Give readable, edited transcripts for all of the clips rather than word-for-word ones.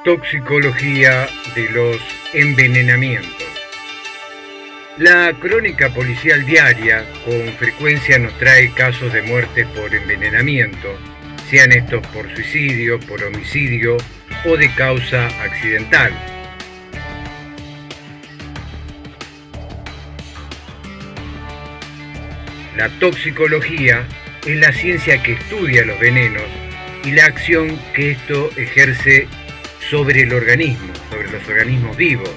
Toxicología de los envenenamientos. La crónica policial diaria con frecuencia nos trae casos de muerte por envenenamiento, sean estos por suicidio, por homicidio o de causa accidental. La toxicología es la ciencia que estudia los venenos y la acción que esto ejerce sobre el organismo, sobre los organismos vivos.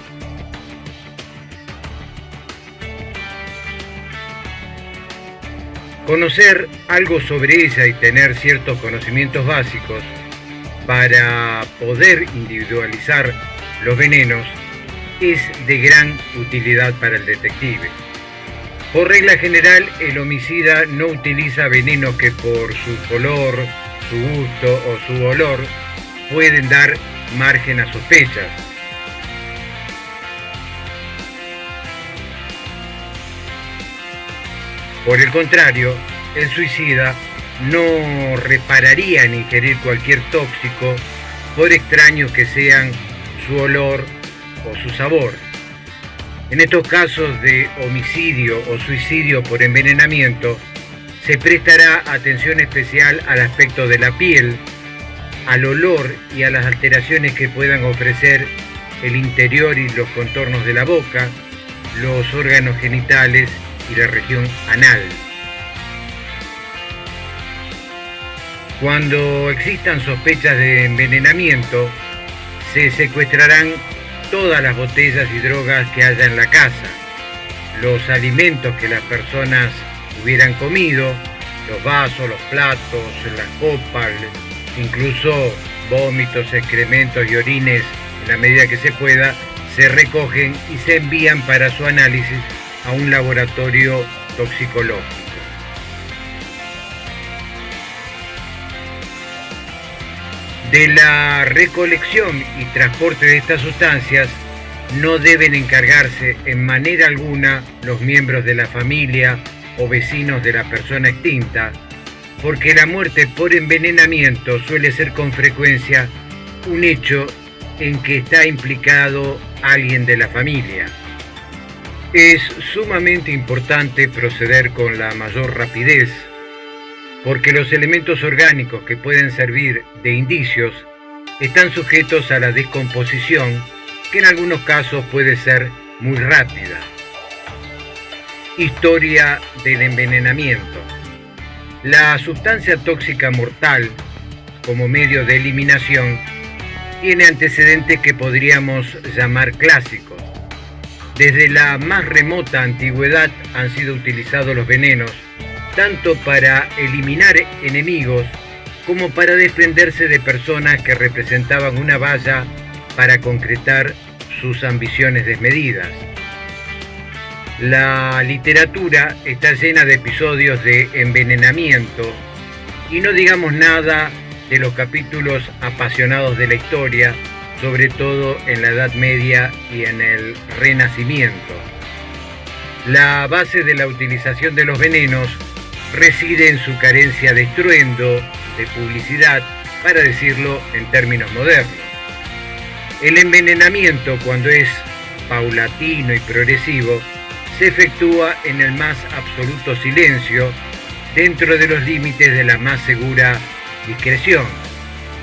Conocer algo sobre ella y tener ciertos conocimientos básicos para poder individualizar los venenos es de gran utilidad para el detective. Por regla general, el homicida no utiliza venenos que por su color, su gusto o su olor pueden dar margen a sospechas. Por el contrario, el suicida no repararía en ingerir cualquier tóxico, por extraños que sean su olor o su sabor. En estos casos de homicidio o suicidio por envenenamiento, se prestará atención especial al aspecto de la piel, al olor y a las alteraciones que puedan ofrecer el interior y los contornos de la boca, los órganos genitales y la región anal. Cuando existan sospechas de envenenamiento, se secuestrarán todas las botellas y drogas que haya en la casa, los alimentos que las personas hubieran comido, los vasos, los platos, las copas, incluso vómitos, excrementos y orines, en la medida que se pueda, se recogen y se envían para su análisis a un laboratorio toxicológico. De la recolección y transporte de estas sustancias no deben encargarse en manera alguna los miembros de la familia o vecinos de la persona extinta, porque la muerte por envenenamiento suele ser con frecuencia un hecho en que está implicado alguien de la familia. Es sumamente importante proceder con la mayor rapidez, porque los elementos orgánicos que pueden servir de indicios están sujetos a la descomposición, que en algunos casos puede ser muy rápida. Historia del envenenamiento. La sustancia tóxica mortal, como medio de eliminación, tiene antecedentes que podríamos llamar clásicos. Desde la más remota antigüedad han sido utilizados los venenos, tanto para eliminar enemigos como para defenderse de personas que representaban una valla para concretar sus ambiciones desmedidas. La literatura está llena de episodios de envenenamiento y no digamos nada de los capítulos apasionados de la historia, sobre todo en la Edad Media y en el Renacimiento. La base de la utilización de los venenos reside en su carencia de estruendo, de publicidad, para decirlo en términos modernos. El envenenamiento, cuando es paulatino y progresivo, se efectúa en el más absoluto silencio, dentro de los límites de la más segura discreción.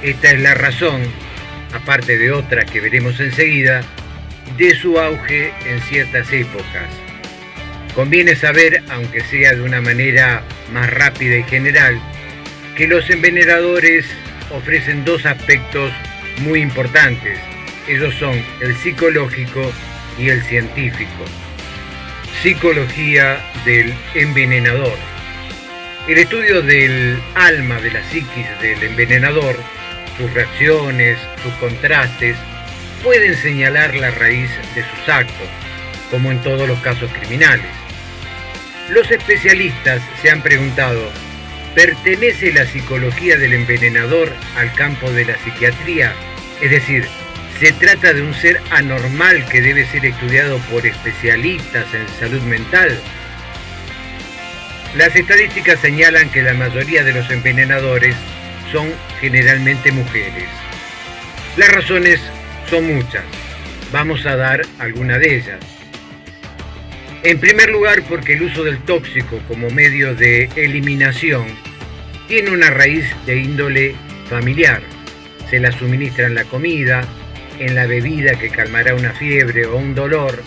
Esta es la razón, aparte de otras que veremos enseguida, de su auge en ciertas épocas. Conviene saber, aunque sea de una manera más rápida y general, que los envenenadores ofrecen dos aspectos muy importantes. Ellos son el psicológico y el científico. Psicología del envenenador. El estudio del alma, de la psiquis del envenenador, sus reacciones, sus contrastes, pueden señalar la raíz de sus actos, como en todos los casos criminales. Los especialistas se han preguntado, ¿pertenece la psicología del envenenador al campo de la psiquiatría? Es decir, ¿se trata de un ser anormal que debe ser estudiado por especialistas en salud mental? Las estadísticas señalan que la mayoría de los envenenadores son generalmente mujeres. Las razones Son muchas. Vamos a dar alguna de ellas. En primer lugar, porque el uso del tóxico como medio de eliminación tiene una raíz de índole familiar. Se la suministra en la comida, en la bebida que calmará una fiebre o un dolor,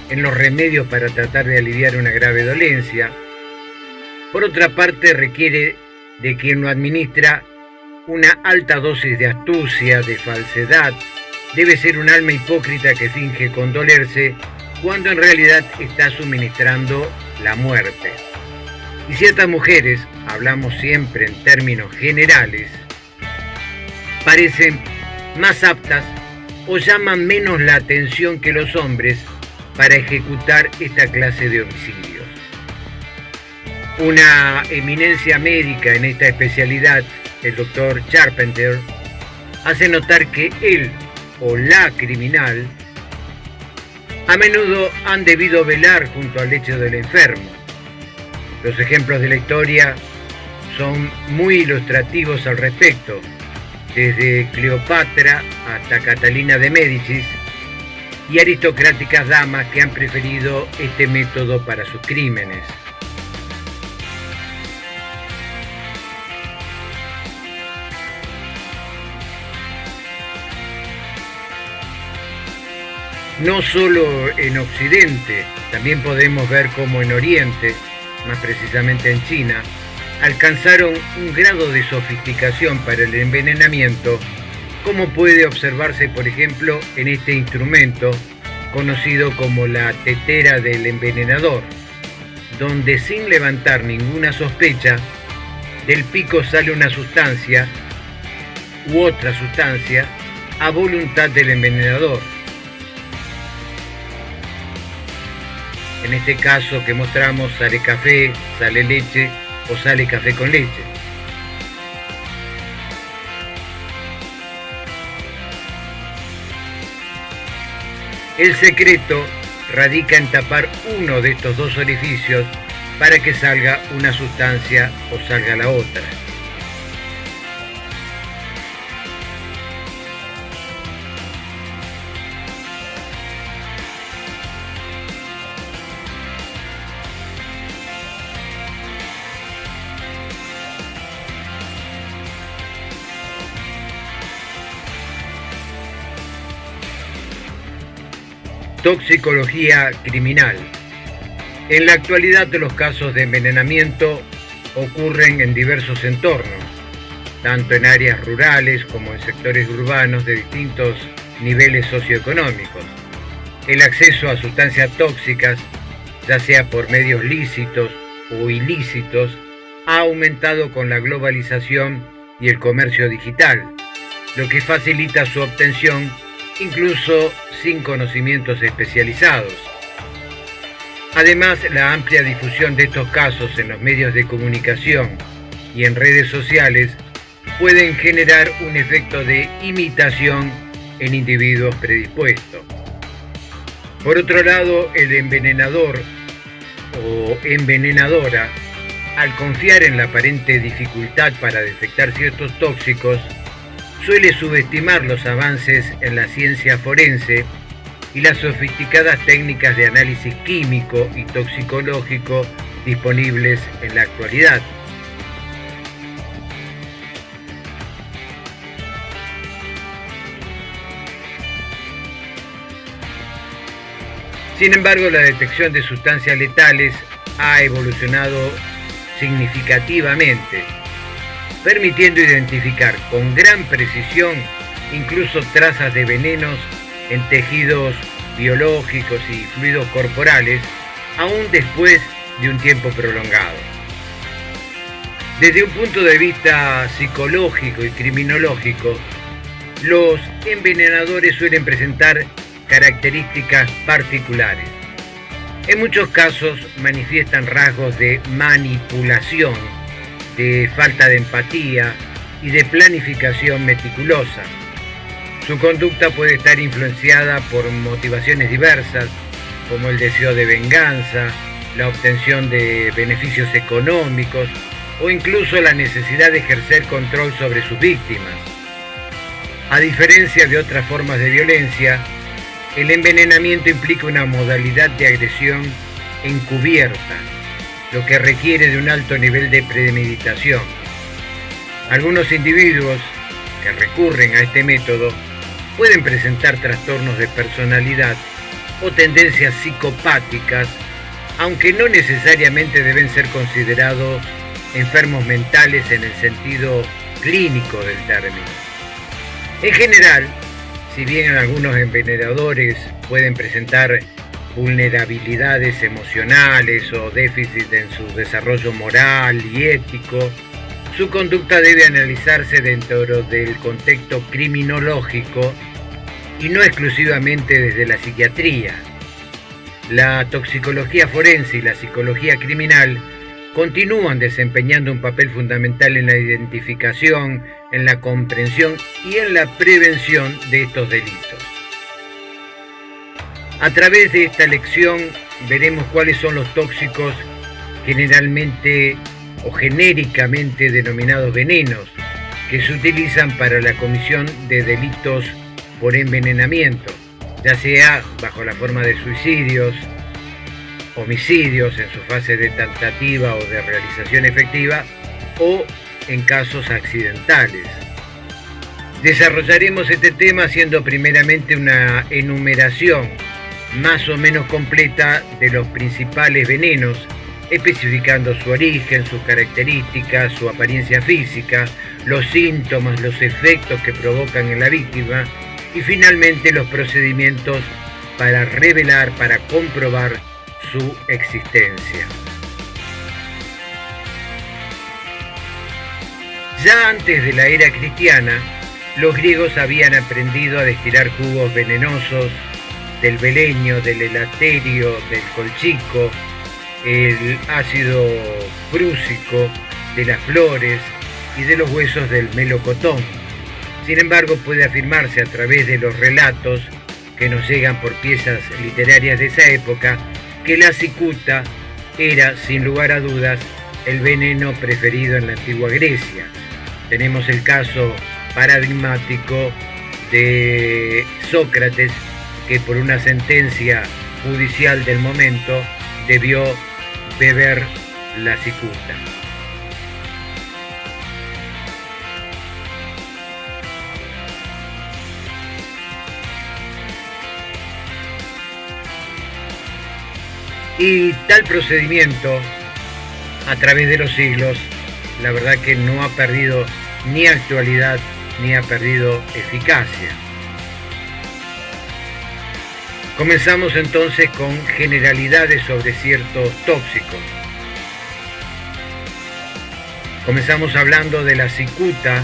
en los remedios para tratar de aliviar una grave dolencia. Por otra parte, requiere de quien lo administra una alta dosis de astucia, de falsedad. Debe ser un alma hipócrita que finge condolerse cuando en realidad está suministrando la muerte. Y ciertas mujeres, hablamos siempre en términos generales, parecen más aptas o llaman menos la atención que los hombres para ejecutar esta clase de homicidios. Una eminencia médica en esta especialidad, el doctor Charpentier, hace notar que él o la criminal a menudo han debido velar junto al lecho del enfermo. Los ejemplos de la historia son muy ilustrativos al respecto, desde Cleopatra hasta Catalina de Médicis y aristocráticas damas que han preferido este método para sus crímenes. No solo en Occidente, también podemos ver cómo en Oriente, más precisamente en China, alcanzaron un grado de sofisticación para el envenenamiento, como puede observarse, por ejemplo, en este instrumento conocido como la tetera del envenenador, donde sin levantar ninguna sospecha, del pico sale una sustancia u otra sustancia a voluntad del envenenador. En este caso que mostramos, sale café, sale leche o sale café con leche. El secreto radica en tapar uno de estos dos orificios para que salga una sustancia o salga la otra. Toxicología criminal. En la actualidad los casos de envenenamiento ocurren en diversos entornos, tanto en áreas rurales como en sectores urbanos de distintos niveles socioeconómicos. El acceso a sustancias tóxicas, ya sea por medios lícitos o ilícitos, ha aumentado con la globalización y el comercio digital, lo que facilita su obtención incluso sin conocimientos especializados. Además, la amplia difusión de estos casos en los medios de comunicación y en redes sociales pueden generar un efecto de imitación en individuos predispuestos. Por otro lado, el envenenador o envenenadora, al confiar en la aparente dificultad para detectar ciertos tóxicos, suele subestimar los avances en la ciencia forense y las sofisticadas técnicas de análisis químico y toxicológico disponibles en la actualidad. Sin embargo, la detección de sustancias letales ha evolucionado significativamente, permitiendo identificar con gran precisión incluso trazas de venenos en tejidos biológicos y fluidos corporales, aún después de un tiempo prolongado. Desde un punto de vista psicológico y criminológico, los envenenadores suelen presentar características particulares. En muchos casos manifiestan rasgos de manipulación, de falta de empatía y de planificación meticulosa. Su conducta puede estar influenciada por motivaciones diversas, como el deseo de venganza, la obtención de beneficios económicos o incluso la necesidad de ejercer control sobre sus víctimas. A diferencia de otras formas de violencia, el envenenamiento implica una modalidad de agresión encubierta, lo que requiere de un alto nivel de premeditación. Algunos individuos que recurren a este método pueden presentar trastornos de personalidad o tendencias psicopáticas, aunque no necesariamente deben ser considerados enfermos mentales en el sentido clínico del término. En general, si bien algunos envenenadores pueden presentar vulnerabilidades emocionales o déficit en su desarrollo moral y ético, su conducta debe analizarse dentro del contexto criminológico y no exclusivamente desde la psiquiatría. La toxicología forense y la psicología criminal continúan desempeñando un papel fundamental en la identificación, en la comprensión y en la prevención de estos delitos. A través de esta lección veremos cuáles son los tóxicos generalmente o genéricamente denominados venenos que se utilizan para la comisión de delitos por envenenamiento, ya sea bajo la forma de suicidios, homicidios en su fase de tentativa o de realización efectiva o en casos accidentales. Desarrollaremos este tema haciendo primeramente una enumeración más o menos completa de los principales venenos, especificando su origen, sus características, su apariencia física, los síntomas, los efectos que provocan en la víctima y finalmente los procedimientos para revelar, para comprobar su existencia. Ya antes de la era cristiana, los griegos habían aprendido a destilar jugos venenosos del beleño, del elaterio, del colchico, el ácido prúsico, de las flores y de los huesos del melocotón. Sin embargo, puede afirmarse a través de los relatos que nos llegan por piezas literarias de esa época que la cicuta era, sin lugar a dudas, el veneno preferido en la antigua Grecia. Tenemos el caso paradigmático de Sócrates, que por una sentencia judicial del momento debió beber la cicuta. Y tal procedimiento, a través de los siglos, la verdad que no ha perdido ni actualidad ni ha perdido eficacia. Comenzamos entonces con generalidades sobre ciertos tóxicos. Comenzamos hablando de la cicuta,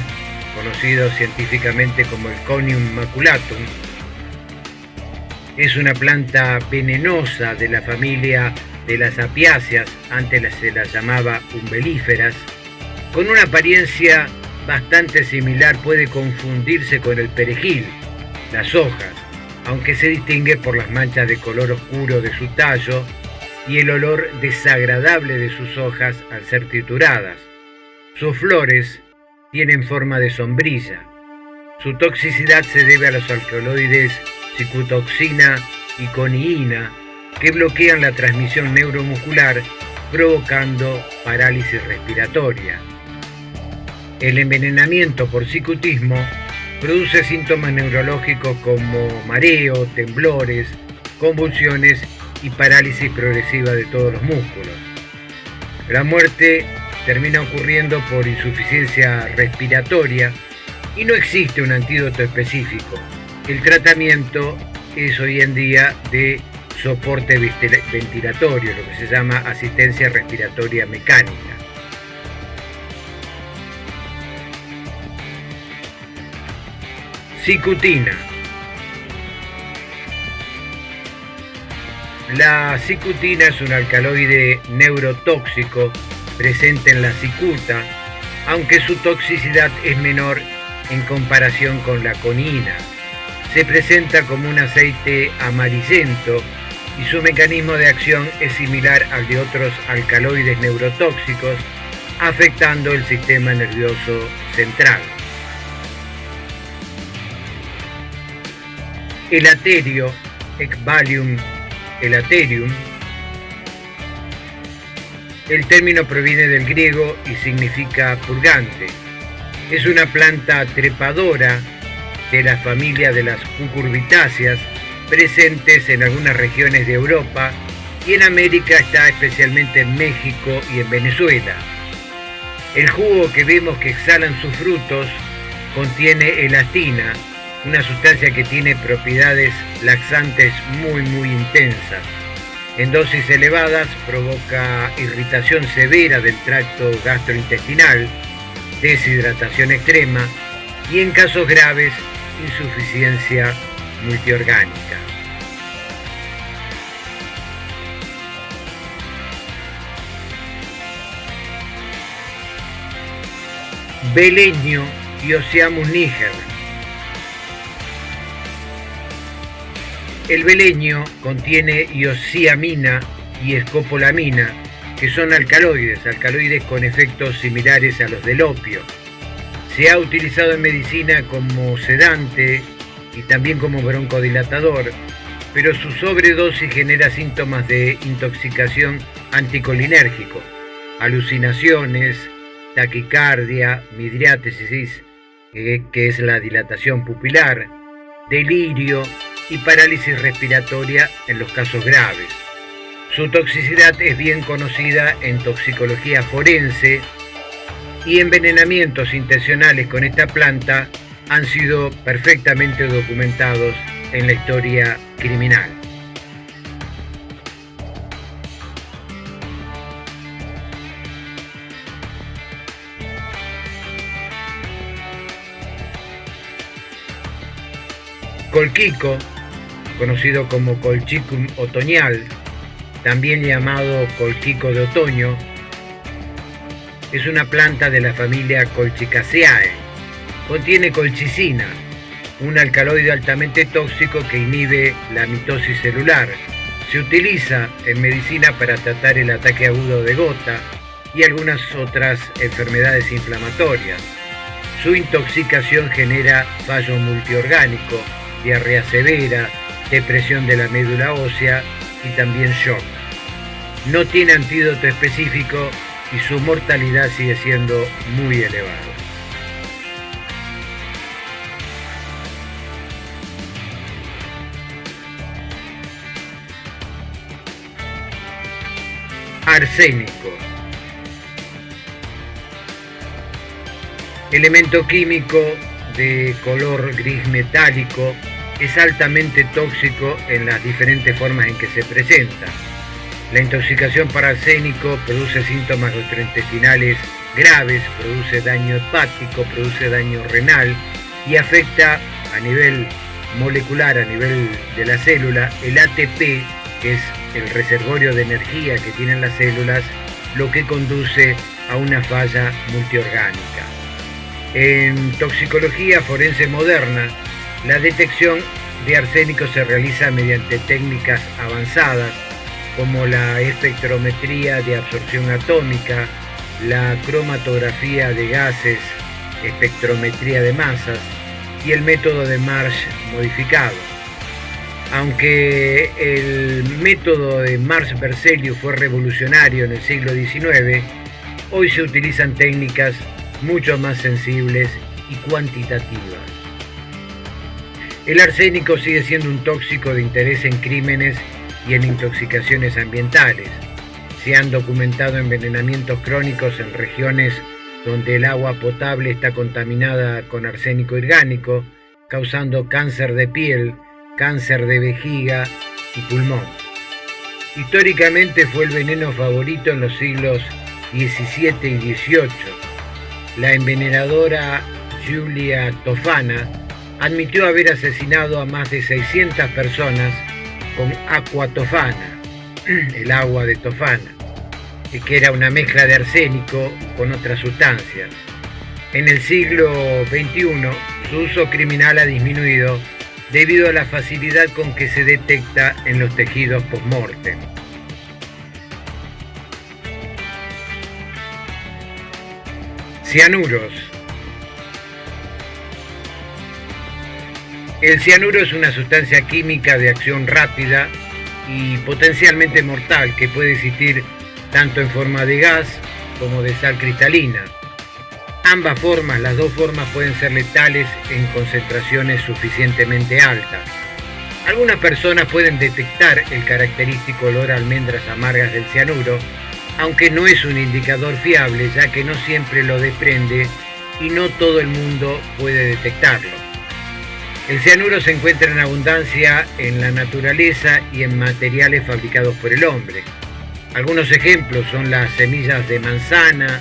conocido científicamente como el Conium maculatum. Es una planta venenosa de la familia de las apiáceas, antes se las llamaba umbelíferas, con una apariencia bastante similar, puede confundirse con el perejil, las hojas, aunque se distingue por las manchas de color oscuro de su tallo y el olor desagradable de sus hojas al ser trituradas. Sus flores tienen forma de sombrilla. Su toxicidad se debe a los alcaloides cicutoxina y coniina, que bloquean la transmisión neuromuscular, provocando parálisis respiratoria. El envenenamiento por cicutismo produce síntomas neurológicos como mareo, temblores, convulsiones y parálisis progresiva de todos los músculos. La muerte termina ocurriendo por insuficiencia respiratoria y no existe un antídoto específico. El tratamiento es hoy en día de soporte ventilatorio, lo que se llama asistencia respiratoria mecánica. Cicutina. La cicutina es un alcaloide neurotóxico presente en la cicuta, aunque su toxicidad es menor en comparación con la conina. Se presenta como un aceite amarillento y su mecanismo de acción es similar al de otros alcaloides neurotóxicos, afectando el sistema nervioso central. Elaterio, Ecbalium elaterium. El término proviene del griego y significa purgante. Es una planta trepadora de la familia de las cucurbitáceas, presentes en algunas regiones de Europa, y en América está especialmente en México y en Venezuela. El jugo que vemos que exhalan sus frutos contiene elastina, una sustancia que tiene propiedades laxantes muy intensas. En dosis elevadas provoca irritación severa del tracto gastrointestinal, deshidratación extrema y en casos graves insuficiencia multiorgánica. Beleño y Oceamus niger. El beleño contiene iosiamina y escopolamina, que son alcaloides con efectos similares a los del opio. Se ha utilizado en medicina como sedante y también como broncodilatador, pero su sobredosis genera síntomas de intoxicación anticolinérgico, alucinaciones, taquicardia, midriátesis, que es la dilatación pupilar, delirio y parálisis respiratoria en los casos graves. Su toxicidad es bien conocida en toxicología forense y envenenamientos intencionales con esta planta han sido perfectamente documentados en la historia criminal. Colquico, conocido como Colchicum otoñal, también llamado colquico de otoño, es una planta de la familia Colchicaceae. Contiene colchicina, un alcaloide altamente tóxico que inhibe la mitosis celular. Se utiliza en medicina para tratar el ataque agudo de gota y algunas otras enfermedades inflamatorias. Su intoxicación genera fallo multiorgánico, diarrea severa, depresión de la médula ósea y también shock. No tiene antídoto específico y su mortalidad sigue siendo muy elevada. Arsénico. Elemento químico de color gris metálico, es altamente tóxico en las diferentes formas en que se presenta. La intoxicación por arsénico produce síntomas gastrointestinales graves, produce daño hepático, produce daño renal y afecta a nivel molecular, a nivel de la célula, el ATP, que es el reservorio de energía que tienen las células, lo que conduce a una falla multiorgánica. En toxicología forense moderna, la detección de arsénico se realiza mediante técnicas avanzadas como la espectrometría de absorción atómica, la cromatografía de gases, espectrometría de masas y el método de Marsh modificado. Aunque el método de Marsh-Berzelius fue revolucionario en el siglo XIX, hoy se utilizan técnicas mucho más sensibles y cuantitativas. El arsénico sigue siendo un tóxico de interés en crímenes y en intoxicaciones ambientales. Se han documentado envenenamientos crónicos en regiones donde el agua potable está contaminada con arsénico orgánico, causando cáncer de piel, cáncer de vejiga y pulmón. Históricamente fue el veneno favorito en los siglos XVII y XVIII. La envenenadora Giulia Tofana admitió haber asesinado a más de 600 personas con aqua tofana, el agua de Tofana, que era una mezcla de arsénico con otras sustancias. En el siglo XXI, su uso criminal ha disminuido debido a la facilidad con que se detecta en los tejidos post-mortem. Cianuros. El cianuro es una sustancia química de acción rápida y potencialmente mortal que puede existir tanto en forma de gas como de sal cristalina. Ambas formas, las dos formas, pueden ser letales en concentraciones suficientemente altas. Algunas personas pueden detectar el característico olor a almendras amargas del cianuro, aunque no es un indicador fiable, ya que no siempre lo desprende y no todo el mundo puede detectarlo. El cianuro se encuentra en abundancia en la naturaleza y en materiales fabricados por el hombre. Algunos ejemplos son las semillas de manzana,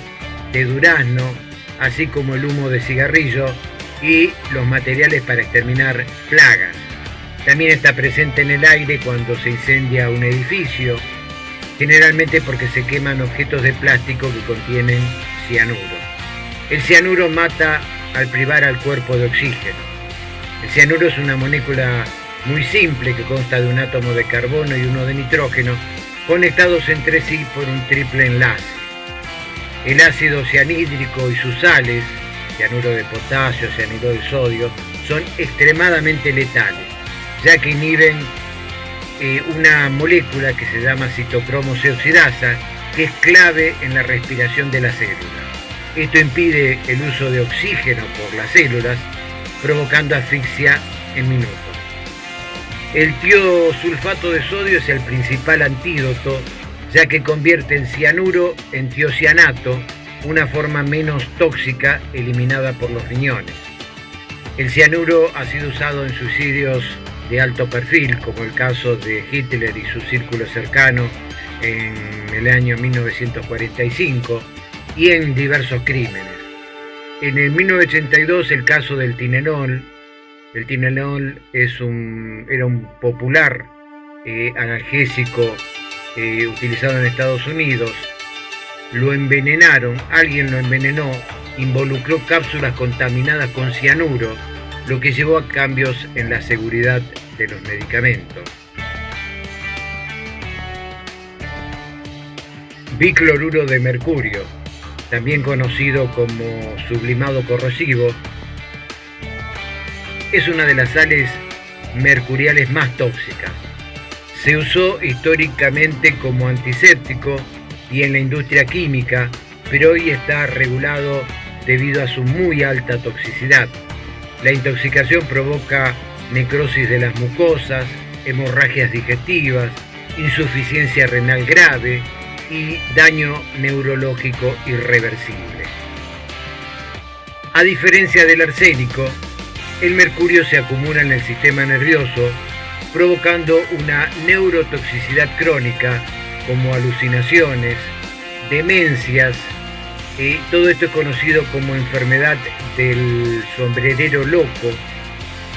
de durazno, así como el humo de cigarrillo y los materiales para exterminar plagas. También está presente en el aire cuando se incendia un edificio, generalmente porque se queman objetos de plástico que contienen cianuro. El cianuro mata al privar al cuerpo de oxígeno. El cianuro es una molécula muy simple que consta de un átomo de carbono y uno de nitrógeno conectados entre sí por un triple enlace. El ácido cianhídrico y sus sales, cianuro de potasio, cianuro de sodio, son extremadamente letales, ya que inhiben una molécula que se llama citocromo C oxidasa, que es clave en la respiración de las células. Esto impide el uso de oxígeno por las células, provocando asfixia en minutos. El tiosulfato de sodio es el principal antídoto, ya que convierte el cianuro en tiocianato, una forma menos tóxica eliminada por los riñones. El cianuro ha sido usado en suicidios de alto perfil, como el caso de Hitler y su círculo cercano en el año 1945, y en diversos crímenes. En el 1982 el caso del Tylenol. El Tylenol era un popular analgésico utilizado en Estados Unidos. Lo envenenaron, alguien lo envenenó, involucró cápsulas contaminadas con cianuro, lo que llevó a cambios en la seguridad de los medicamentos. Bicloruro de mercurio, también conocido como sublimado corrosivo, es una de las sales mercuriales más tóxicas. Se usó históricamente como antiséptico y en la industria química, pero hoy está regulado debido a su muy alta toxicidad. La intoxicación provoca necrosis de las mucosas, hemorragias digestivas, insuficiencia renal grave y daño neurológico irreversible. A diferencia del arsénico, el mercurio se acumula en el sistema nervioso, provocando una neurotoxicidad crónica como alucinaciones, demencias. Todo esto es conocido como enfermedad del sombrerero loco.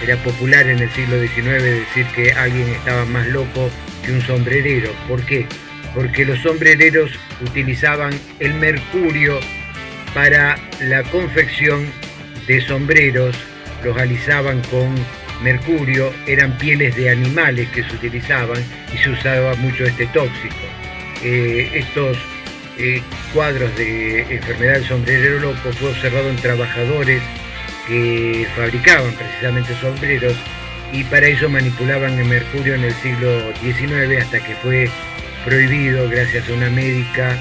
Era popular en el siglo XIX decir que alguien estaba más loco que un sombrerero. ¿Por qué? Porque los sombrereros utilizaban el mercurio para la confección de sombreros, los alisaban con mercurio, eran pieles de animales que se utilizaban y se usaba mucho este tóxico. Estos cuadros de enfermedad del sombrerero loco fue observado en trabajadores que fabricaban precisamente sombreros y para ello manipulaban el mercurio en el siglo XIX hasta que fue prohibido gracias a una médica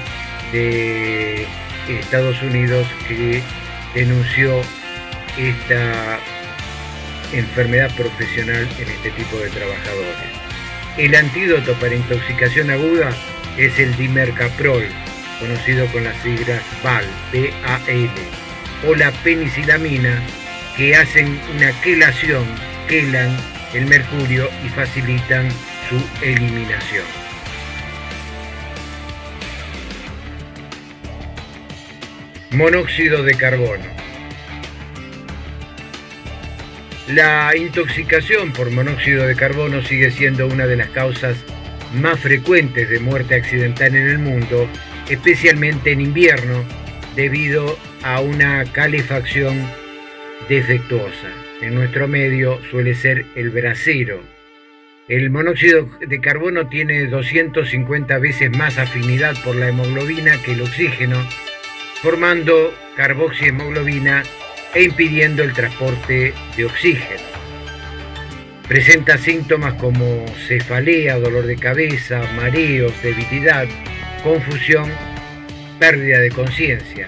de Estados Unidos que denunció esta enfermedad profesional en este tipo de trabajadores. El antídoto para intoxicación aguda es el dimercaprol, conocido con las siglas BAL, B-A-L, o la penicilamina, que hacen una quelación, quelan el mercurio y facilitan su eliminación. Monóxido de carbono. La intoxicación por monóxido de carbono sigue siendo una de las causas más frecuentes de muerte accidental en el mundo, especialmente en invierno, debido a una calefacción defectuosa. En nuestro medio suele ser el brasero. El monóxido de carbono tiene 250 veces más afinidad por la hemoglobina que el oxígeno, formando carboxihemoglobina e impidiendo el transporte de oxígeno. Presenta síntomas como cefalea, dolor de cabeza, mareos, debilidad, confusión, pérdida de conciencia.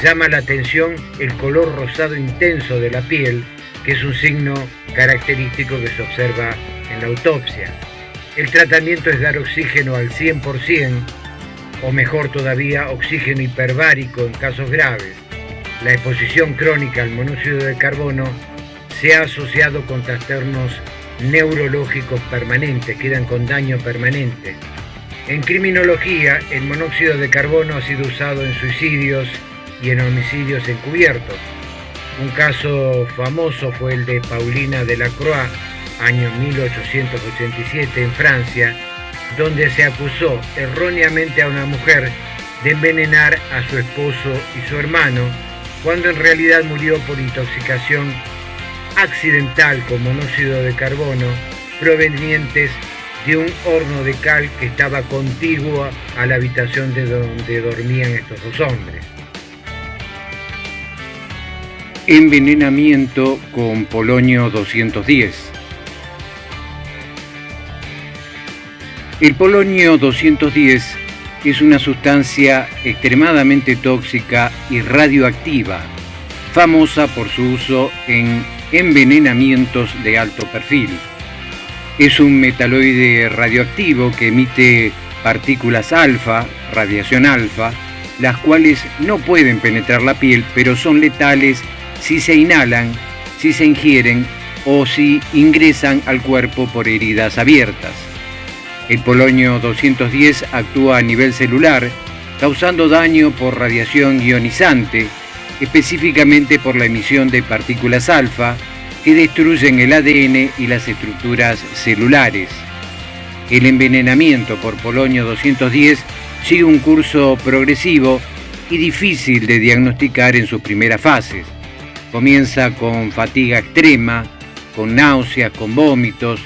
Llama la atención el color rosado intenso de la piel, que es un signo característico que se observa en la autopsia. El tratamiento es dar oxígeno al 100%, o mejor todavía, oxígeno hiperbárico en casos graves. La exposición crónica al monóxido de carbono se ha asociado con trastornos neurológicos permanentes, quedan con daño permanente. En criminología, el monóxido de carbono ha sido usado en suicidios y en homicidios encubiertos. Un caso famoso fue el de Paulina Delacroix, año 1887 en Francia, donde se acusó erróneamente a una mujer de envenenar a su esposo y su hermano, cuando en realidad murió por intoxicación accidental con monóxido de carbono provenientes de un horno de cal que estaba contiguo a la habitación de donde dormían estos dos hombres. Envenenamiento con polonio 210. El polonio 210 es una sustancia extremadamente tóxica y radioactiva, famosa por su uso en envenenamientos de alto perfil. Es un metaloide radioactivo que emite partículas alfa, radiación alfa, las cuales no pueden penetrar la piel, pero son letales si se inhalan, si se ingieren o si ingresan al cuerpo por heridas abiertas. El polonio 210 actúa a nivel celular, causando daño por radiación ionizante, específicamente por la emisión de partículas alfa que destruyen el ADN y las estructuras celulares. El envenenamiento por polonio 210 sigue un curso progresivo y difícil de diagnosticar en sus primeras fases. Comienza con fatiga extrema, con náuseas, con vómitos,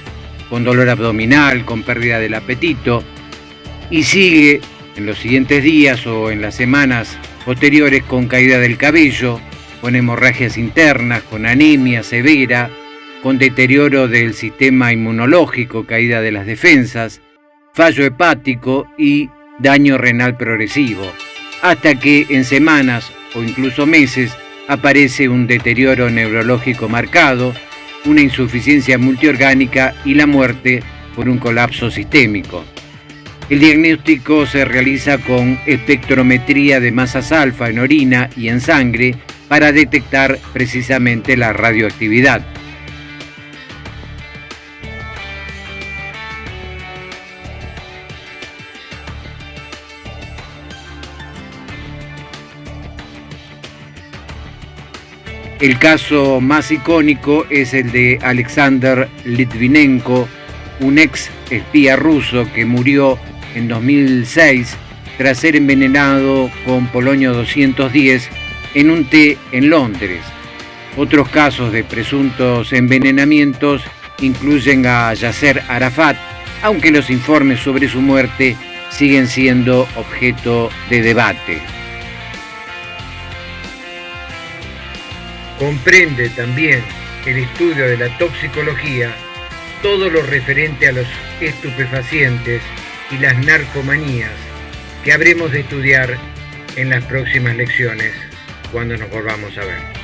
con dolor abdominal, con pérdida del apetito, y sigue en los siguientes días o en las semanas posteriores con caída del cabello, con hemorragias internas, con anemia severa, con deterioro del sistema inmunológico, caída de las defensas, fallo hepático y daño renal progresivo, hasta que en semanas o incluso meses aparece un deterioro neurológico marcado, una insuficiencia multiorgánica y la muerte por un colapso sistémico. El diagnóstico se realiza con espectrometría de masas alfa en orina y en sangre para detectar precisamente la radioactividad. El caso más icónico es el de Alexander Litvinenko, un ex espía ruso que murió en 2006 tras ser envenenado con polonio 210 en un té en Londres. Otros casos de presuntos envenenamientos incluyen a Yasser Arafat, aunque los informes sobre su muerte siguen siendo objeto de debate. Comprende también el estudio de la toxicología todo lo referente a los estupefacientes y las narcomanías que habremos de estudiar en las próximas lecciones cuando nos volvamos a ver.